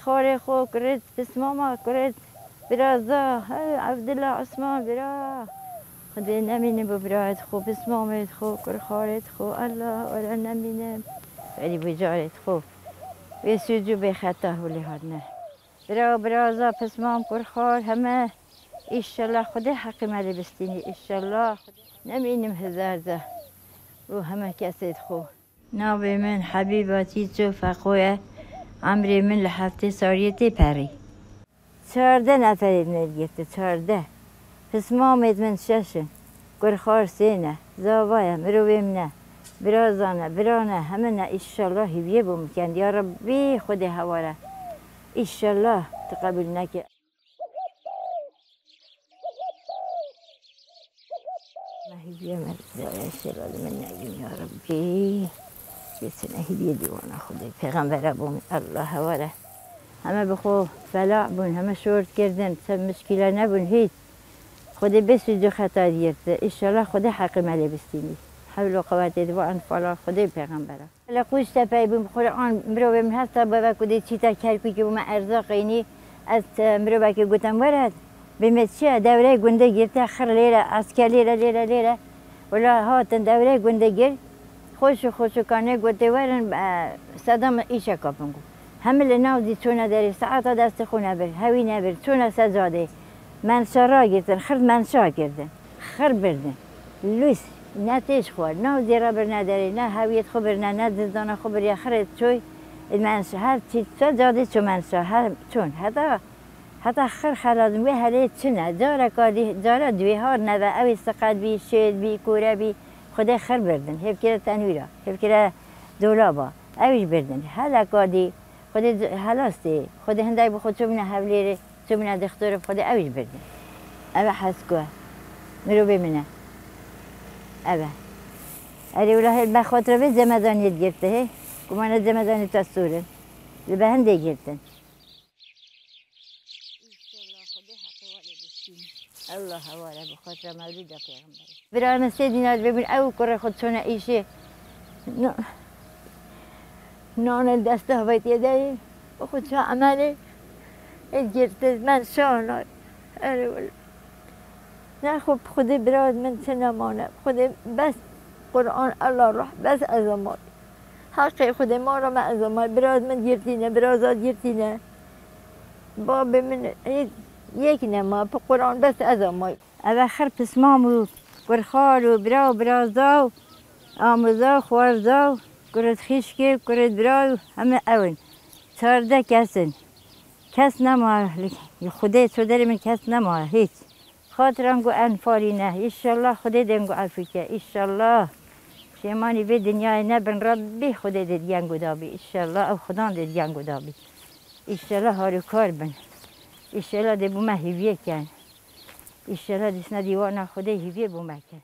خاره خو کرد پسماما کرد برازا عبدالله عثمان برا خدا نمینه ببرایت خو پسمامت خو کر خارت خو الله ولا نمینه ولی بجارت خو و سوجو به خطا ولی هاد نه برازا پسمام کر خار همه ایشالله خدا حق مالی بستینی ایشالله نمینم هزار زه و همه کسید خو ناوی من حبیباتی جو فقوه عمری من لحفته ساریتی پری 14 نفرید نرگیته 14 پسمامید من 6 گرخار 3 زاوایه مرویم نه برازانه برانه همه نه ایشالله هیویه بومکند یا ربی خود هواره ایشالله تقبل نکه ما هیویه مرزای شلال من نگیم یا ربی بسنه هیویه دیوانه خودی پیغمبره بوم الله هواره همه بخو فلاح بون همه شورت کردن سب مشکله نبون هیچ خدا بسوجو خطا دیرته ایشالله خدا حق ملی بستینی حول و قوت دوا انفالا خدا پیغمبره لقوش تپای بون قرآن مروه من هستا بابا کده چی تا کرکی که بوم ارزاق اینی از مروه که گوتم ورد بمت چیه دوره گنده گیرته خر لیره اسکر لیره ولا هاتن دوره گنده گیر خوشو کانه گوته ورن صدام ایشه کپنگو همه لناو دی چونه داری ساعتا دست خونه بر هوی نبر چونه سزاده منشا را گرتن خرد منشا کردن خر بردن لوس نه تیش خوار نه زیرا بر نداری نه هویت خو بر نه دزدان خو بر یا خرد چوی منشا هر چیز سزاده چو منشا هر چون حتی خر خلادم به هره چونه جارا کاری جارا دوی هار نده اوی سقد بی شید بی کوره بی خدا خر بردن هفکره تنویرا هفکره دولابا اویش بردن حالا کادی خدا حلاسته خدا هندای بخود چو منه حولیره چو منه دختور خدا اویش بردن اوه حسکوه مرو بمنه اوه اری اولا بخاطر به زمدانیت گرفته هی گمانه زمدانیت از سورن به هنده گرفتن الله حواله بخاطر مولود پیغمبر برای سیدینات ببین او کره خود چونه ایشه نان دست هوایت یده و خود چه عمله گرفته من شانای اره ولی نه خب خود براد من چه نمانه خود بس قرآن الله رح بس ازمات حق خود ما را من ازمات براد من گرتینه برازاد گرتینه باب من یک نما په قرآن بس ازمات اوه خر پسمام و گرخار و برازا و آموزا و خوارزا و کرد خیشکی کرد برای همه اون 14 کسن کس نماه خدا صدر من کس نماه هیچ خاطرم گو انفاری نه ایشالله خدا دنگو عفیکه ایشالله شیمانی به دنیای نبن ربی خدا دیدگنگو دابی ایشالله او خدا دیدگنگو دابی ایشالله هارو کار بن ایشالله دی بومه هیویه کن ایشالله دیسنا دیوانا خدا هیویه بومه کن